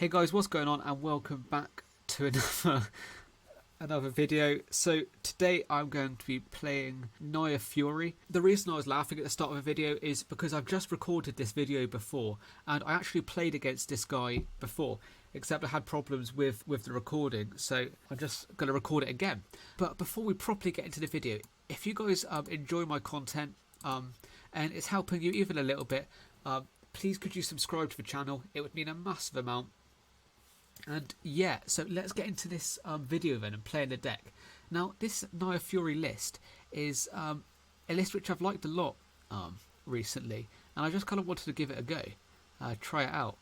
Hey guys, what's going on, and welcome back to another video. So today I'm going to be playing Naya Fury. The reason I was laughing at the start of the video is because I've just recorded this video before, and I actually played against this guy before, except I had problems with the recording, so I'm just going to record it again. But before we properly get into the video, if you guys enjoy my content and it's helping you even a little bit, please could you subscribe to the channel? It would mean a massive amount. And yeah, so let's get into this video then and play in the deck. Now, this Naya Fury list is a list which I've liked a lot recently, and I just kind of wanted to give it a go, try it out.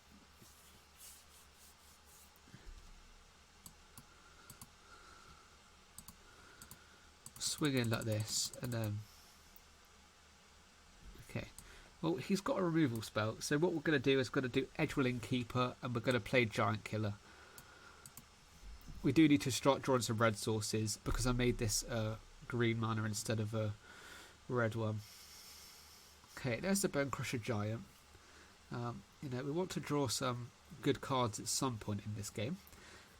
Swing in like this, and then okay. Well, he's got a removal spell, so what we're going to do is going to do Edgewall Innkeeper, and we're going to play Giant Killer. We do need to start drawing some red sources because I made this green mana instead of a red one. Okay, there's the Bonecrusher Giant. You know, we want to draw some good cards at some point in this game.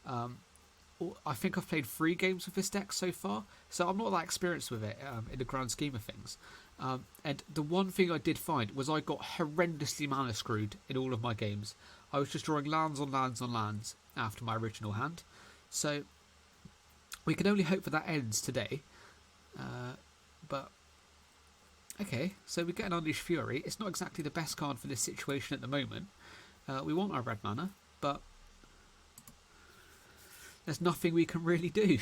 I think I've played 3 games with this deck so far, so I'm not that experienced with it in the grand scheme of things. And the one thing I did find was I got horrendously mana screwed in all of my games. I was just drawing lands on lands on lands after my original hand. So we can only hope that that ends today. But okay, so we get an Unleashed Fury. It's not exactly the best card for this situation at the moment. We want our red mana, but there's nothing we can really do.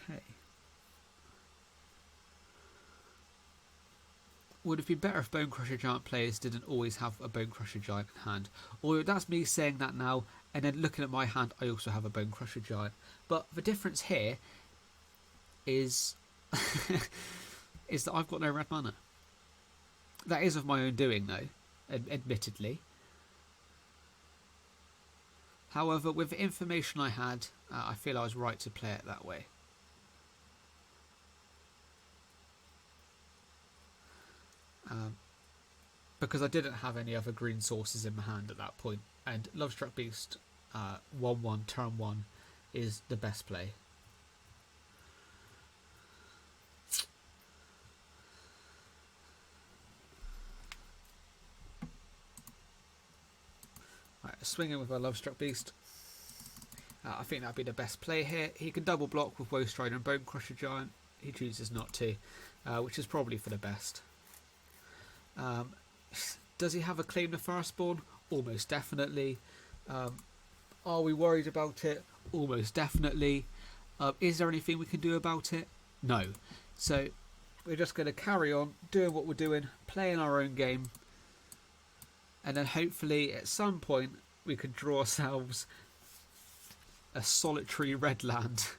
Okay. Would it be better if Bonecrusher Giant players didn't always have a Bonecrusher Giant in hand? Or that's me saying that now, and then looking at my hand, I also have a Bonecrusher Giant. But the difference here is is that I've got no red mana. That is of my own doing, though, admittedly. However, with the information I had, I feel I was right to play it that way. Because I didn't have any other green sources in my hand at that point, and Lovestruck Beast 1/1 turn 1 is the best play. Right, swinging with my Lovestruck Beast. I think that'd be the best play here. He can double block with Woestrider and Bonecrusher Giant. He chooses not to, which is probably for the best. Does he have a claim to Firstborn? Almost definitely. Are we worried about it? Almost definitely. Is there anything we can do about it? No. So we're just going to carry on doing what we're doing, playing our own game, and then hopefully at some point we can draw ourselves a solitary red land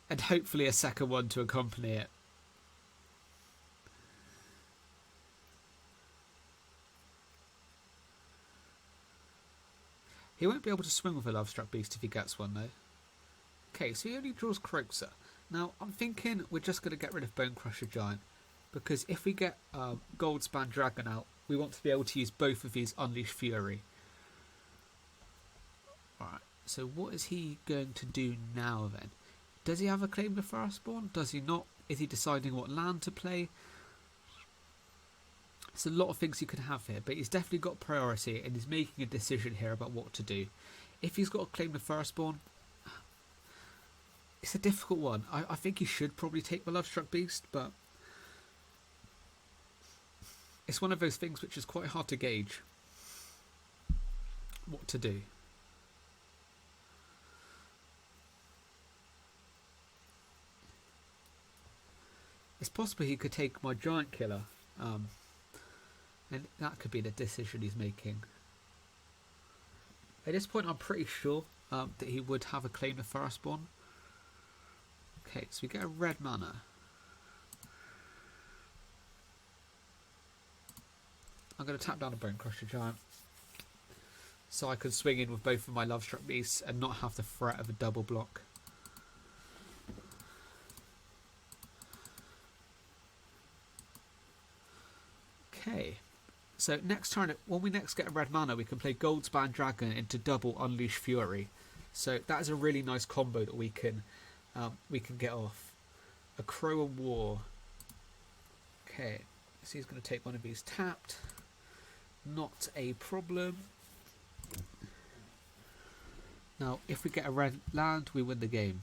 and hopefully a second one to accompany it. He won't be able to swing with a Lovestruck Beast if he gets one, though. Okay, so he only draws Cragcrown. Now, I'm thinking we're just going to get rid of Bonecrusher Giant, because if we get Goldspan Dragon out, we want to be able to use both of these Unleashed Fury. Alright, so what is he going to do now, then? Does he have a claim to Firstborn? Does he not? Is he deciding what land to play? There's a lot of things he could have here, but he's definitely got priority and he's making a decision here about what to do. If he's got a claim to Firstborn, it's a difficult one. I think he should probably take the Lovestruck Beast, but it's one of those things which is quite hard to gauge what to do. It's possible he could take my Giant Killer. And that could be the decision he's making. At this point, I'm pretty sure that he would have a claim to Firstborn. Okay, so we get a red mana. I'm going to tap down a Bonecrusher Giant, so I can swing in with both of my Lovestruck Beasts and not have the threat of a double block. Okay. So next turn, when we next get a red mana, we can play Goldspan Dragon into double Unleash Fury. So that is a really nice combo that we can get off. A Crow and War. Okay, so he's going to take one of these tapped. Not a problem. Now, if we get a red land, we win the game.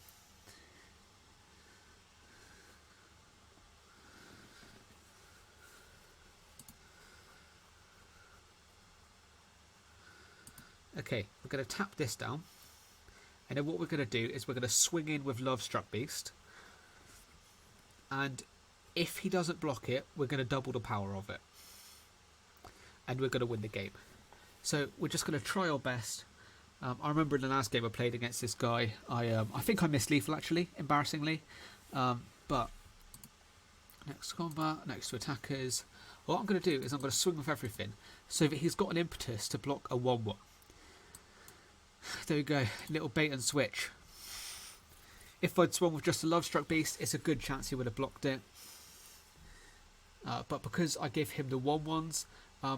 Okay, we're going to tap this down. And then what we're going to do is we're going to swing in with Lovestruck Beast. And if he doesn't block it, we're going to double the power of it. And we're going to win the game. So we're just going to try our best. I remember in the last game I played against this guy. I think I missed lethal actually, embarrassingly. But next combat, next to attackers. What I'm going to do is I'm going to swing with everything so that he's got an impetus to block a 1/1. There we go, little bait and switch. If I'd swung with just a Lovestruck Beast, it's a good chance he would have blocked it. But because I gave him the 1/1s,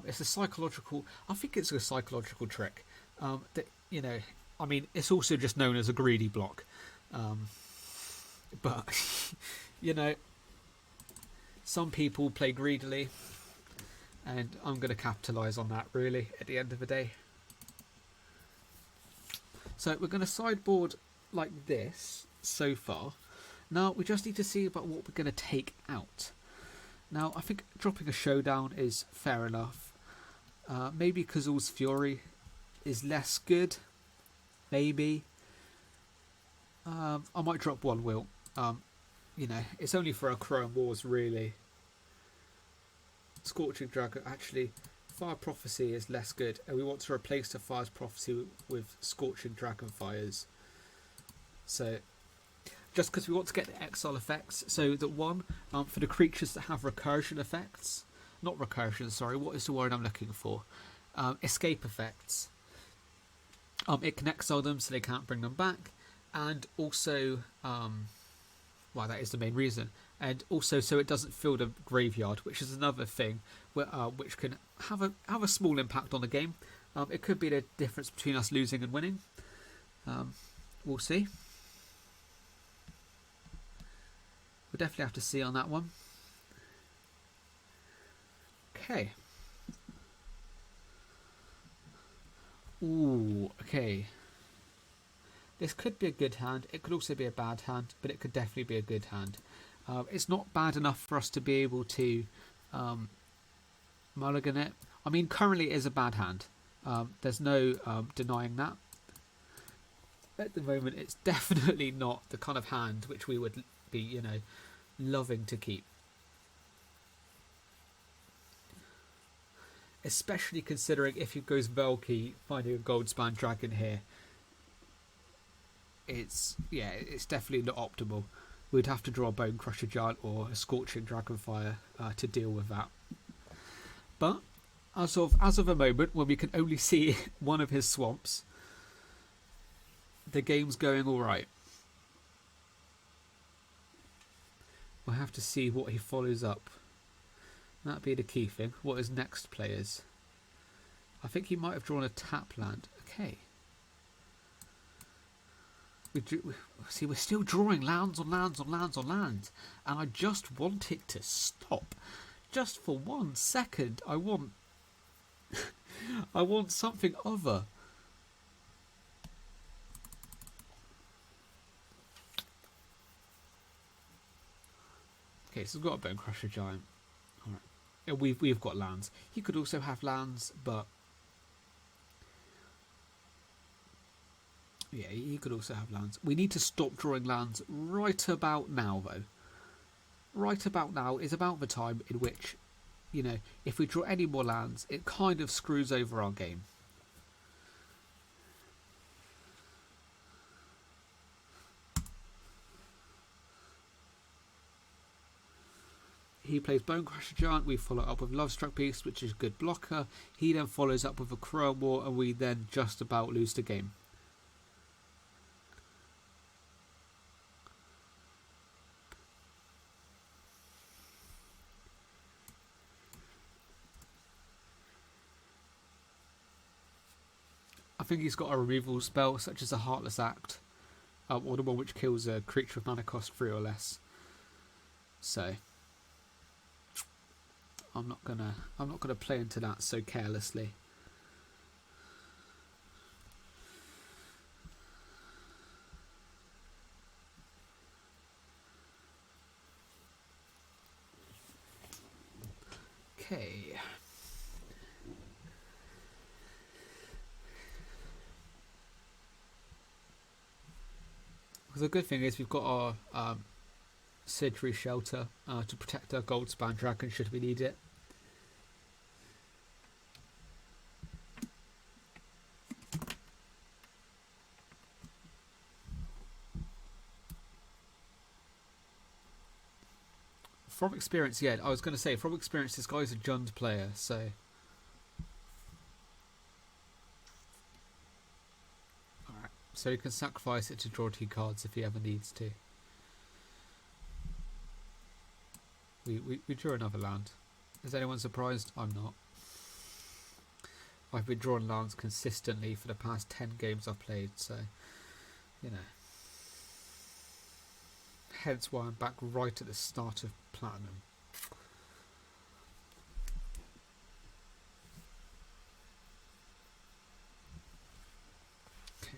it's a psychological. I think it's a psychological trick. That, you know, I mean, it's also just known as a greedy block. But you know, some people play greedily, and I'm going to capitalise on that. Really, at the end of the day. So we're going to sideboard like this so far. Now we just need to see about what we're going to take out. Now I think dropping a Showdown is fair enough. Maybe Kazuul's Fury is less good. Maybe. I might drop one Wilt. You know, it's only for our Crow and Wars really. Scorching Dragon, actually, Fire Prophecy is less good, and we want to replace the Fire's Prophecy with Scorching Dragon Fires. So, just because we want to get the exile effects, so that one, for the creatures that have recursion effects, not recursion, sorry, what is the word I'm looking for? Escape effects. It can exile them so they can't bring them back, and also, well, that is the main reason. And also, so it doesn't fill the graveyard, which is another thing, which can have a small impact on the game. It could be the difference between us losing and winning. We'll see. We'll definitely have to see on that one. Okay. Ooh, okay. This could be a good hand. It could also be a bad hand, but it could definitely be a good hand. It's not bad enough for us to be able to mulligan it. I mean, currently it is a bad hand. There's no denying that. At the moment, it's definitely not the kind of hand which we would be, you know, loving to keep. Especially considering if he goes Velky, finding a Goldspan Dragon here. It's definitely not optimal. We'd have to draw a Bonecrusher Giant or a Scorching Dragonfire to deal with that. But as of a moment, when we can only see one of his swamps, the game's going all right. We'll have to see what he follows up. That'd be the key thing. What his next play is. I think he might have drawn a tap land. Okay. See, we're still drawing lands on lands on lands on lands, and I just want it to stop. Just for 1 second, I want something other. Okay, so we've got a Bonecrusher Giant. All right, we've got lands. He could also have lands, but yeah, he could also have lands. We need to stop drawing lands right about now, though. Right about now is about the time in which, you know, if we draw any more lands, it kind of screws over our game. He plays Bonecrusher Giant, we follow up with Lovestruck Beast, which is a good blocker. He then follows up with a Crow War, and we then just about lose the game. I think he's got a removal spell such as a Heartless Act, or the one which kills a creature with mana cost 3 or less. So I'm not gonna play into that so carelessly. Okay. The good thing is we've got our Sejiri Shelter to protect our Goldspan Dragon should we need it. From experience, yeah, I was going to say, from experience, this guy's a Jund player, so... Alright, so he can sacrifice it to draw 2 cards if he ever needs to. We drew another land. Is anyone surprised? I'm not. I've been drawing lands consistently for the past 10 games I've played, so, you know. Hence why I'm back right at the start of Platinum. Okay.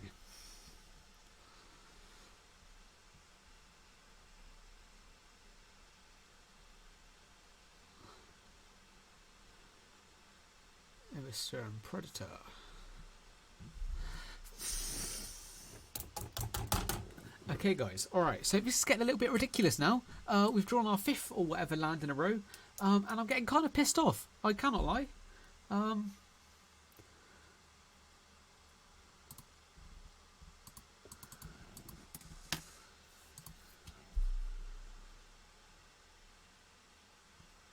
Emissary and Predator. Okay guys, alright, so this is getting a little bit ridiculous now. We've drawn our 5th or whatever land in a row, and I'm getting kind of pissed off. I cannot lie.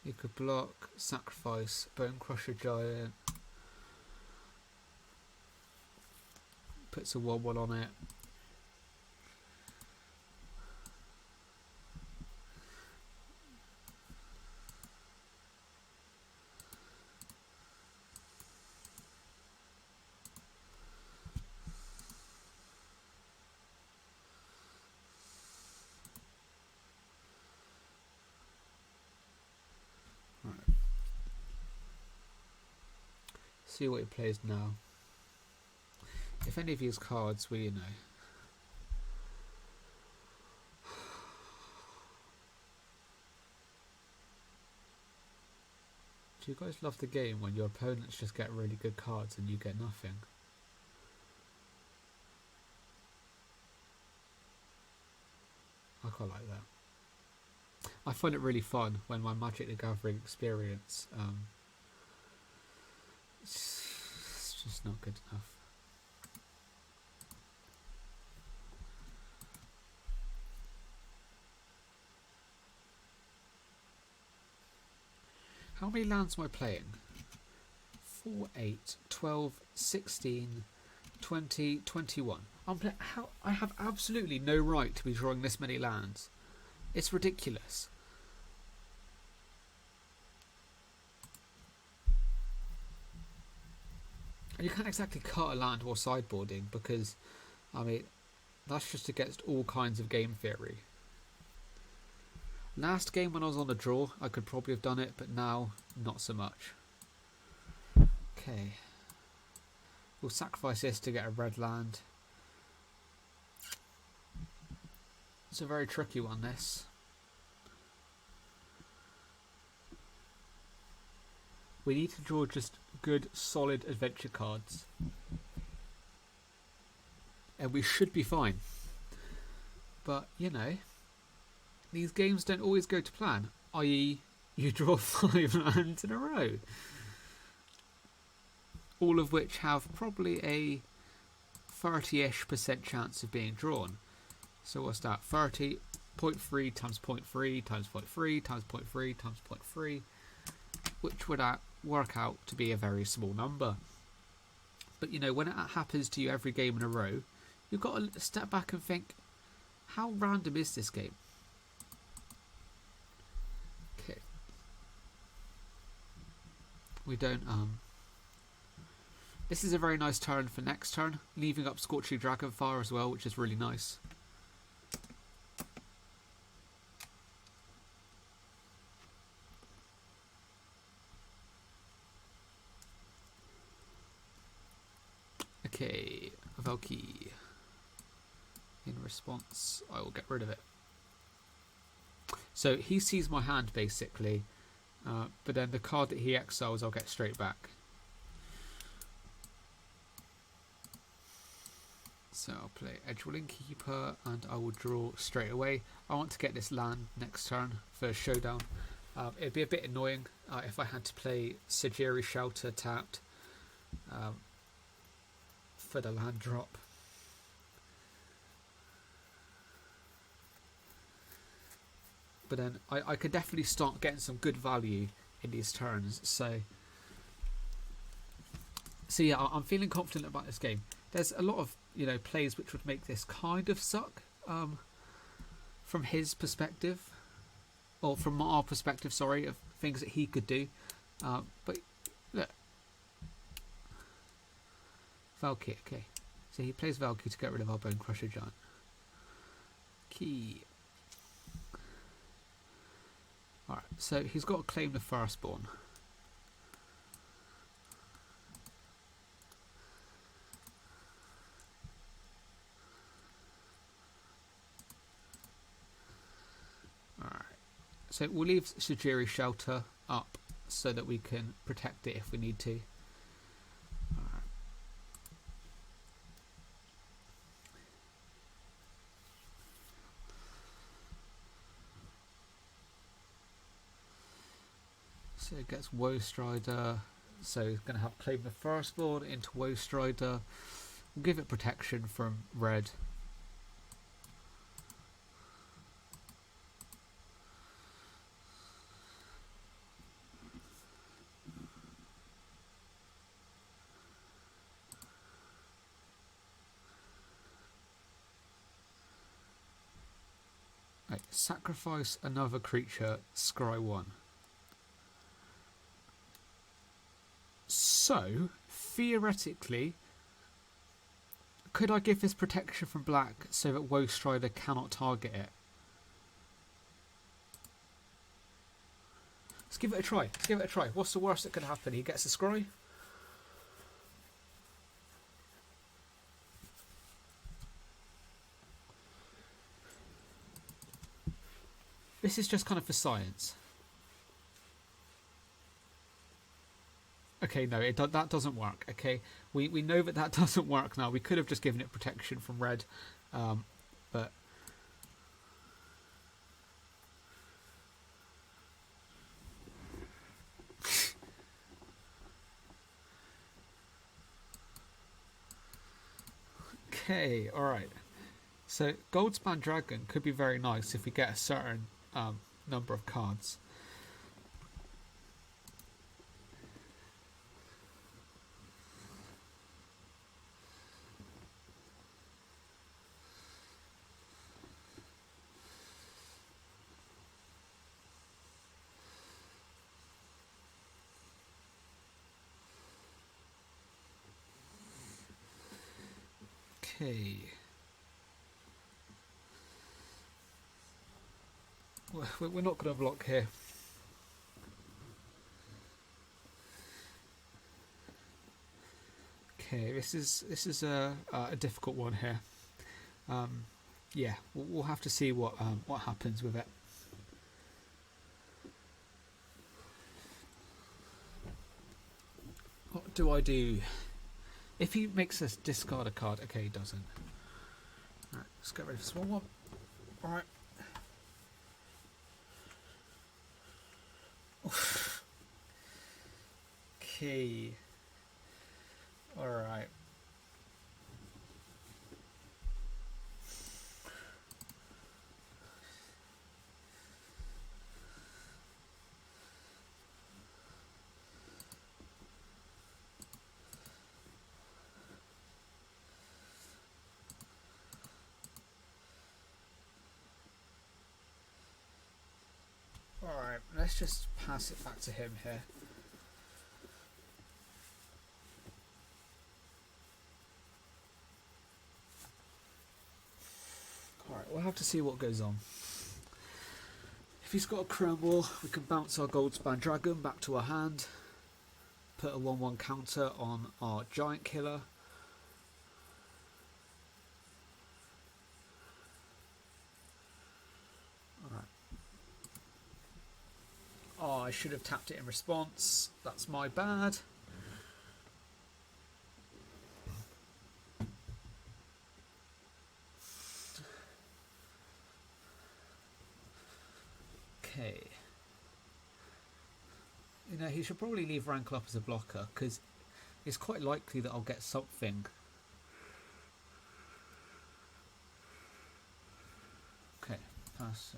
You could block, sacrifice, Bonecrusher Giant. Puts a 1/1 on it. See what he plays now. If any of his cards were, you know, do you guys love the game when your opponents just get really good cards and you get nothing? I quite like that. I find it really fun when my Magic the Gathering experience it's just not good enough. How many lands am I playing? 4, 8, 12, 16, 20, 21. I have absolutely no right to be drawing this many lands. It's ridiculous. And you can't exactly cut a land while sideboarding because, I mean, that's just against all kinds of game theory. Last game when I was on the draw, I could probably have done it, but now, not so much. Okay. We'll sacrifice this to get a red land. It's a very tricky one, this. We need to draw just good, solid adventure cards. And we should be fine. But, you know, these games don't always go to plan. I.e., you draw 5 lands in a row. All of which have probably a 30-ish% chance of being drawn. So what's that? 30.3 times 0.3 times 0.3 times 0.3 times 0.3, which would work out to be a very small number. But you know, when it happens to you every game in a row, you've got to step back and think, how random is this game? Okay. This is a very nice turn for next turn, leaving up Scorching Dragonfire as well, which is really nice. Okay, Valky. In response, I will get rid of it. So he sees my hand basically, but then the card that he exiles I'll get straight back. So I'll play Edgewall Innkeeper and I will draw straight away. I want to get this land next turn for Showdown. It'd be a bit annoying if I had to play Sejiri Shelter tapped for the land drop. But then I could definitely start getting some good value in these turns. So yeah, I'm feeling confident about this game. There's a lot of plays which would make this kind of suck from his perspective, or from our perspective, sorry, of things that he could do. But look, Valky, okay. So he plays Valky to get rid of our Bonecrusher Giant. Key. Alright, so he's got to claim the Firstborn. Alright, so we'll leave Sejiri Shelter up so that we can protect it if we need to. Alright. So it gets Woestrider, so he's going to have claim the Firstborn into Woestrider. We'll give it protection from red. Right, sacrifice another creature, scry 1. So, theoretically, could I give this protection from black so that Woestrider cannot target it? Let's give it a try. Let's give it a try. What's the worst that could happen? He gets a scry? This is just kind of for science. Okay, no, that doesn't work. Okay, we know that doesn't work now. We could have just given it protection from red, but okay, all right. So Goldspan Dragon could be very nice if we get a certain number of cards. Okay. We're not going to block here. Okay, this is a difficult one here. Yeah, we'll have to see what happens with it. What do I do? If he makes us discard a card, okay, he doesn't. Alright, let's get rid of this one. Alright. Okay. Alright. Alright, let's just pass it back to him here. Alright, we'll have to see what goes on. If he's got a Crown Wall, we can bounce our Goldspan Dragon back to our hand. Put a 1/1 counter on our Giant Killer. Alright. Oh, I should have tapped it in response. That's my bad. Okay. You know, he should probably leave Branchloft as a blocker, because it's quite likely that I'll get something. Okay, pass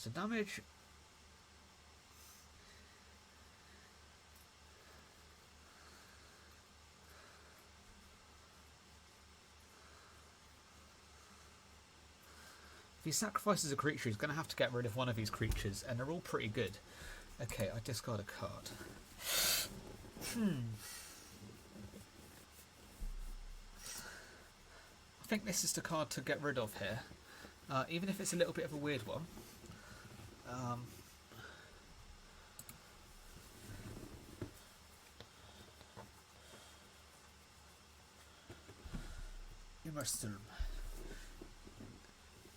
the damage. If he sacrifices a creature, he's going to have to get rid of one of these creatures, and they're all pretty good. Okay, I discard a card. I think this is the card to get rid of here, even if it's a little bit of a weird one.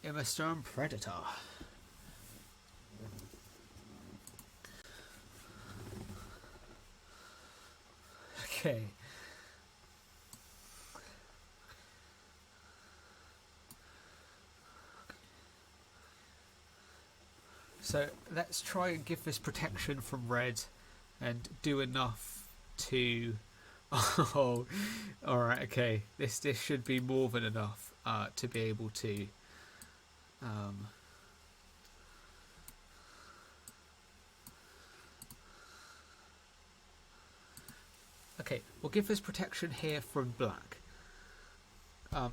Immersturm Predator. Okay. So let's try and give this protection from red and do enough to... Oh, alright, okay. This should be more than enough to be able to... Okay, we'll give this protection here from black,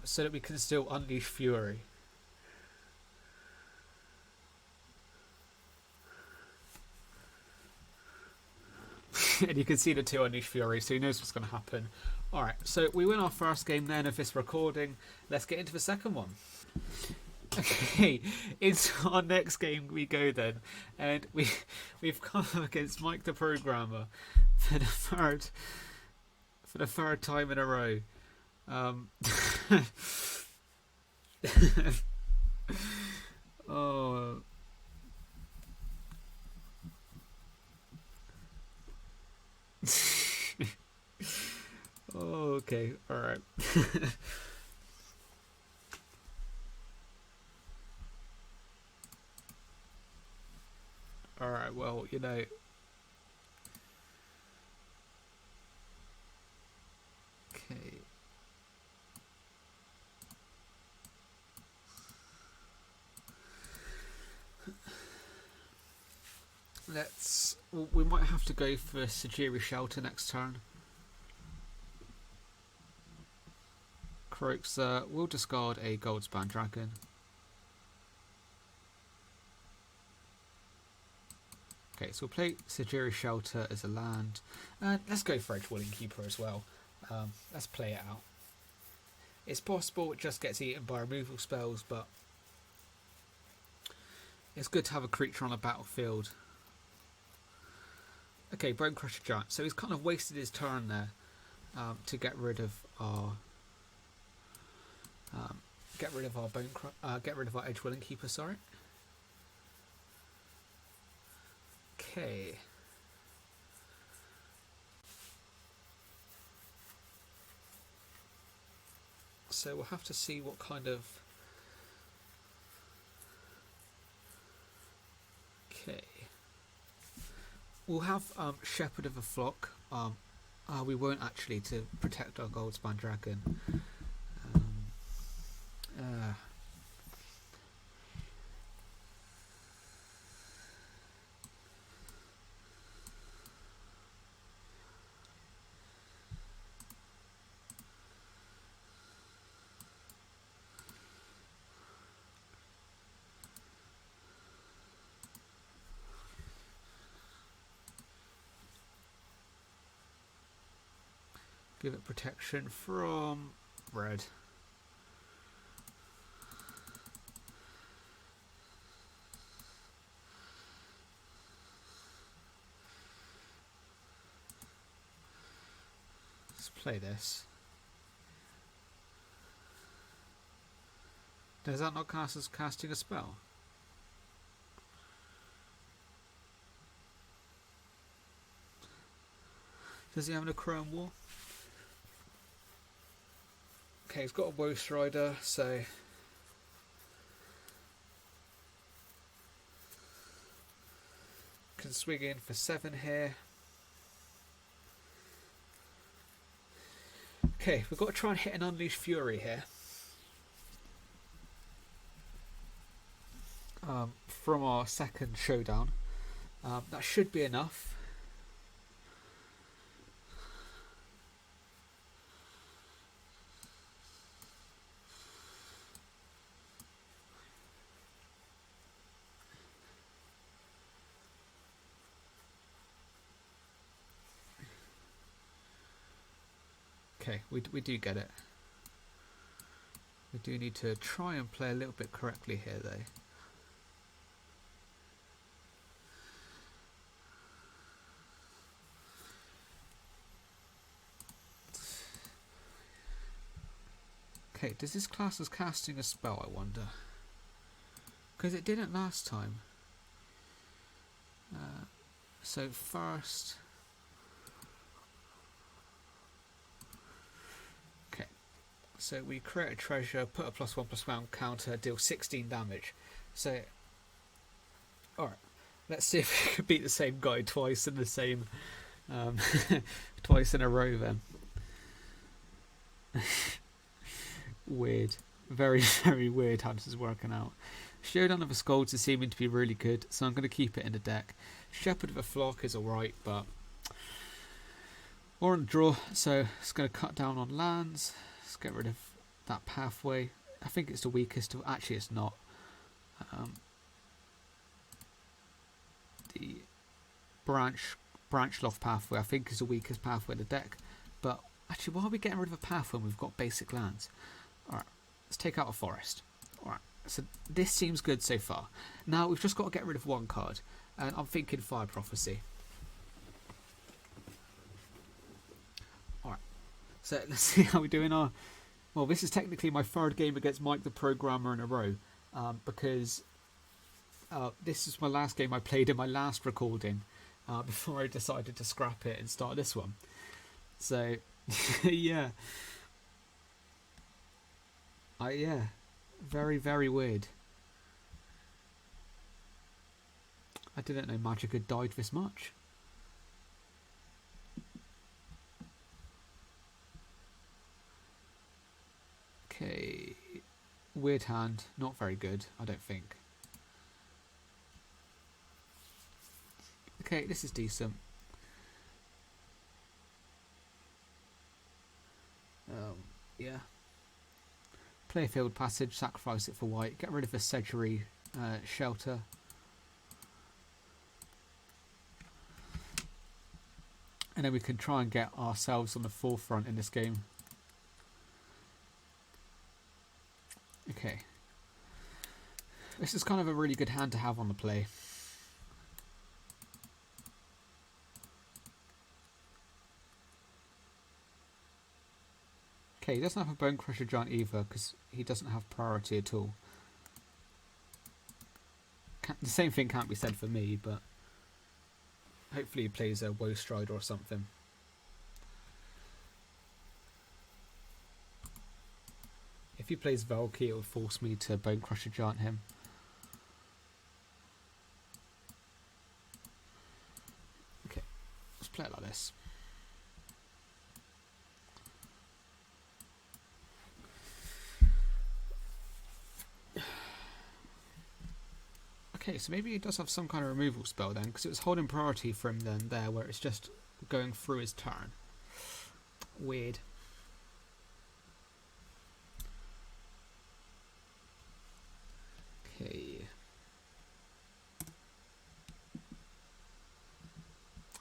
so that we can still unleash Fury. And you can see the 2 Unleash Fury, so he knows what's going to happen. Alright, so we win our first game then of this recording. Let's get into the second one. Okay, into our next game we go then. And we've come up against Mike the Programmer for the third time in a row. Oh... Oh, okay, alright. Alright, well, you know. Okay. We might have to go for Sejiri Shelter next turn. Croaks, we'll discard a Goldspan Dragon. Okay, so we'll play Sejiri Shelter as a land. Let's go for Edgewall Innkeeper as well. Let's play it out. It's possible it just gets eaten by removal spells, but it's good to have a creature on a battlefield. Okay, Bonecrusher Giant. So he's kind of wasted his turn there to get rid of our Edgewall Innkeeper. Sorry. Okay. So we'll have to see what kind of... Okay. We'll have Shepherd of a Flock. We won't actually, to protect our Goldspan Dragon. Give it protection from red. Let's play this. Does that not cast as casting a spell? Does he have a Chrome War? Okay, he's got a Woe Strider, so can swing in for 7 here. Okay, we've got to try and hit an Unleash Fury here. From our second Showdown. That should be enough. Okay, we do get it. We do need to try and play a little bit correctly here though. Okay, does this class as casting a spell, I wonder? Because it didn't last time. So first... Okay, so we create a treasure, put a +1/+1 counter, deal 16 damage. So, alright, let's see if we can beat the same guy twice in the same... twice in a row then. Weird. Very, very weird how this is working out. Showdown of the Skalds is seeming to be really good, so I'm going to keep it in the deck. Shepherd of the Flock is alright, but we're on draw, so it's going to cut down on lands. Let's get rid of that pathway. I think it's the weakest. Actually, it's not. The Branchloft Pathway, I think, is the weakest pathway in the deck. But actually, why are we getting rid of a path when we've got basic lands? Alright, let's take out a forest. Alright, so this seems good so far. Now we've just got to get rid of one card, and I'm thinking Fire Prophecy. Alright, so let's see how we do in our... Well, this is technically my third game against Mike the Programmer in a row, because this is my last game I played in my last recording, before I decided to scrap it and start this one. So, yeah. Yeah, very, very weird. I didn't know Magic had died this much. Okay, weird hand, not very good, I don't think. Okay, this is decent. Yeah. Play a Fabled Passage, sacrifice it for white, get rid of the Sejiri Shelter. And then we can try and get ourselves on the forefront in this game. Okay. This is kind of a really good hand to have on the play. Okay, he doesn't have a Bonecrusher Giant either because he doesn't have priority at all. The same thing can't be said for me, but hopefully he plays a Woe Strider or something. If he plays Valky, it will force me to Bonecrusher Giant him. Okay, let's play it like this. Okay, so maybe he does have some kind of removal spell then, because it was holding priority for him then there, where it's just going through his turn. Weird. Okay.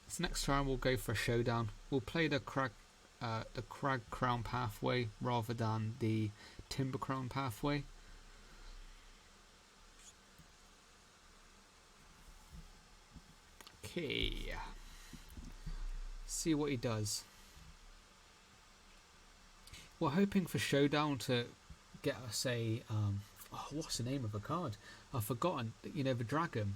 So next turn we'll go for a Showdown. We'll play the the Cragcrown Pathway rather than the Timbercrown Pathway. Okay, see what he does. We're hoping for Showdown to get us a what's the name of the card? I've forgotten. You know, the dragon.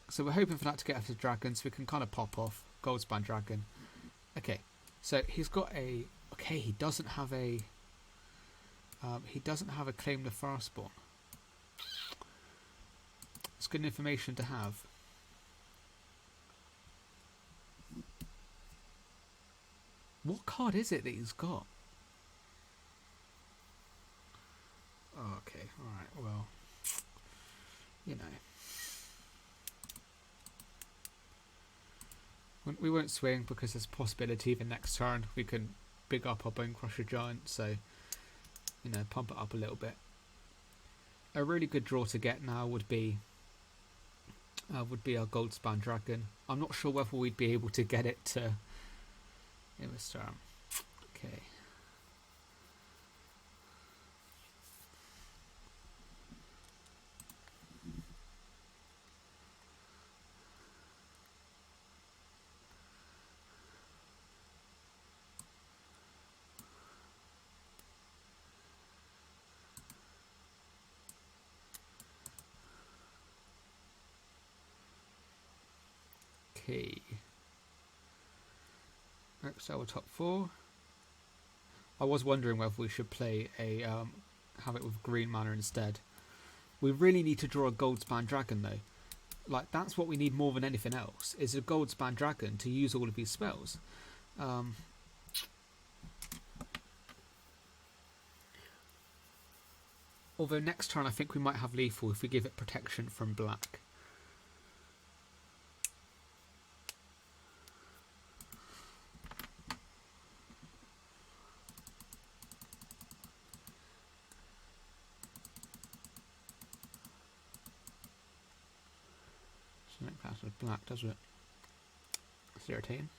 So we're hoping for that to get us a dragon, so we can kind of pop off Goldspan Dragon. Okay, so he's got a. Okay, he doesn't have a. He doesn't have a Claim the Firstborn. It's good information to have. What card is it that he's got? Oh, okay, alright, well, you know. We won't swing because there's a possibility the next turn we can big up our Bonecrusher Giant, so, you know, pump it up a little bit. A really good draw to get now would be our Goldspan Dragon. I'm not sure whether we'd be able to get it to in this turn. Okay. Okay. Next, our top 4. I was wondering whether we should play a have it with green mana instead. We really need to draw a Goldspan Dragon though. Like, that's what we need more than anything else, is a Goldspan Dragon to use all of these spells. Although next turn I think we might have lethal if we give it protection from black. Doesn't class as black, does it? It's irritating.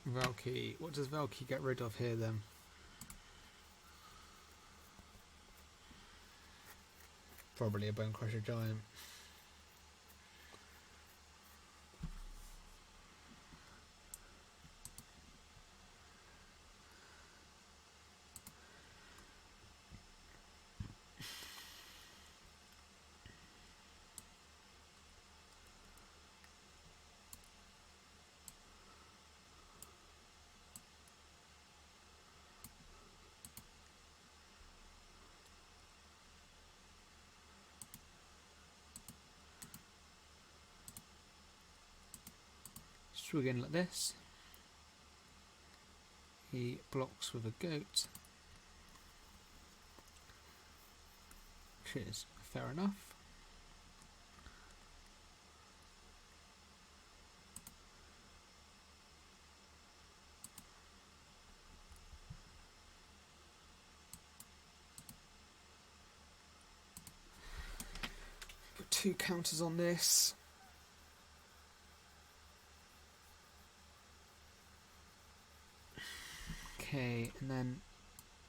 Valky. What does Valky get rid of here then? Probably a Bonecrusher Giant. Swing in like this. He blocks with a goat. Which is fair enough. Got 2 counters on this. Okay, and then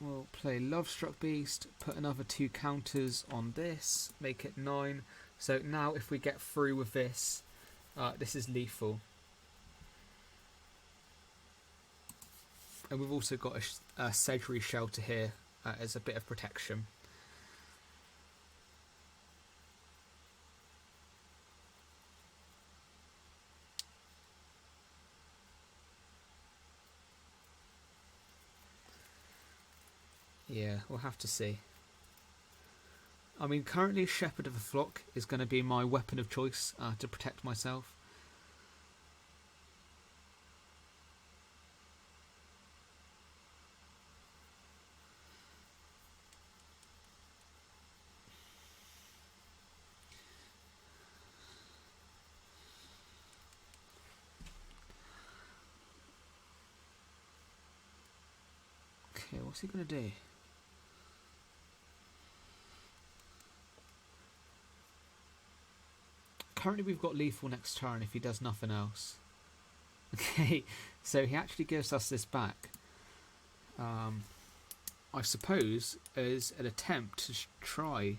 we'll play Lovestruck Beast, put another 2 counters on this, make it 9. So now if we get through with this, this is lethal. And we've also got a Sejiri Shelter here as a bit of protection. Yeah, we'll have to see. I mean, currently Shepherd of the Flock is going to be my weapon of choice to protect myself. Okay, what's he going to do? Currently we've got lethal next turn if he does nothing else. Okay, so he actually gives us this back. I suppose as an attempt to try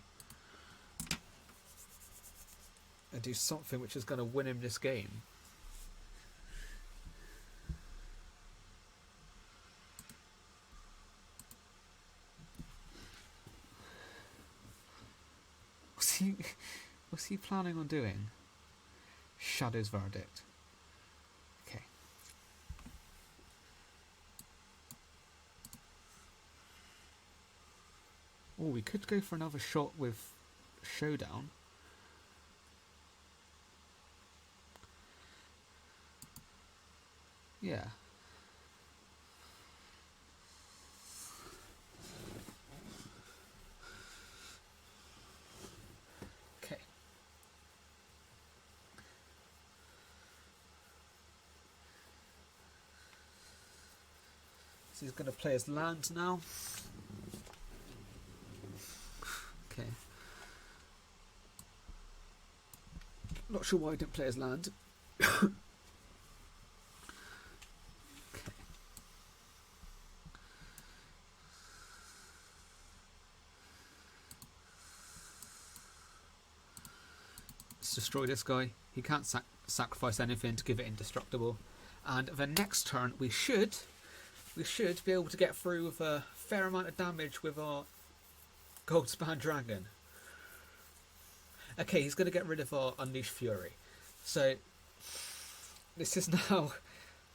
and do something which is going to win him this game. What's he planning on doing? Shadow's Verdict. Okay. Oh, we could go for another shot with Showdown. Yeah. Okay. So he's going to play his land now. Okay. Not sure why he didn't play his land. Okay. Let's destroy this guy. He can't sacrifice anything to give it indestructible. And the next turn we should be able to get through with a fair amount of damage with our Goldspan Dragon. Okay, he's going to get rid of our Unleashed Fury. So this is now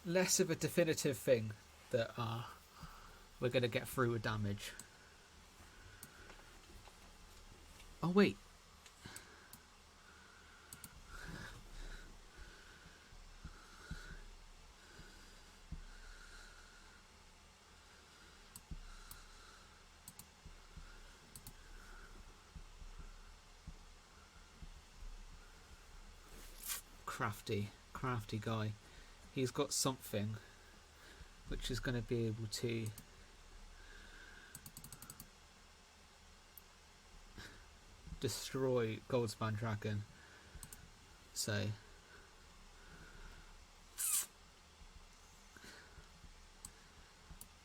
less of a definitive thing that we're going to get through with damage. Oh wait. Crafty guy. He's got something which is going to be able to destroy Goldspan Dragon. So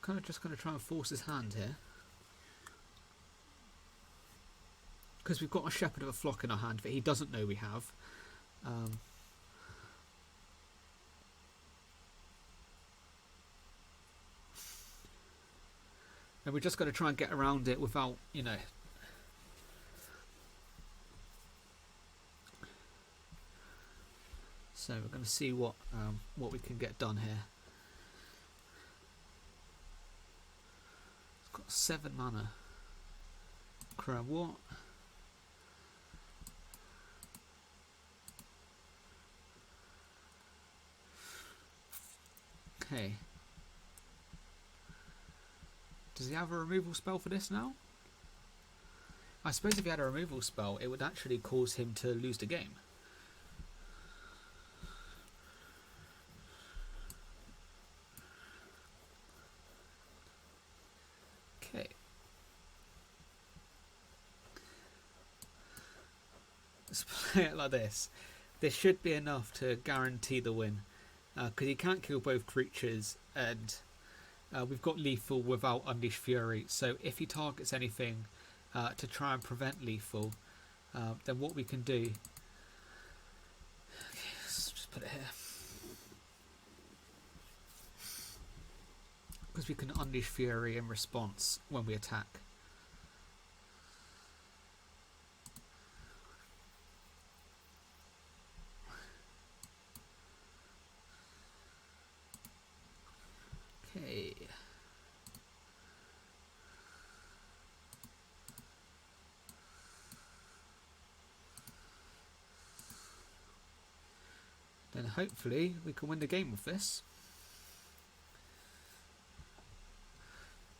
kind of just going to try and force his hand here, because we've got a Shepherd of a Flock in our hand that he doesn't know we have. And we're just going to try and get around it without, you know. So we're going to see what we can get done here. It's got 7 mana. Crap, what? Okay. Does he have a removal spell for this now? I suppose if he had a removal spell, it would actually cause him to lose the game. Okay. Let's play it like this. This should be enough to guarantee the win. Because he can't kill both creatures, and we've got lethal without Unleashed Fury, so if he targets anything to try and prevent lethal, then what we can do... Okay, let's just put it here. Because we can Unleash Fury in response when we attack. Okay. Then hopefully we can win the game with this.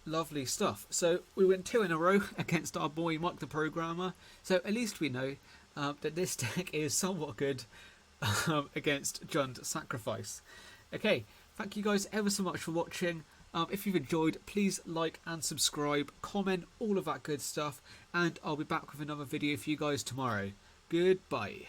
Lovely stuff. So we went 2 in a row against our boy Mike the Programmer. So at least we know that this deck is somewhat good against Jund Sacrifice. Okay, thank you guys ever so much for watching. If you've enjoyed, please like and subscribe, comment, all of that good stuff, and I'll be back with another video for you guys tomorrow. Goodbye.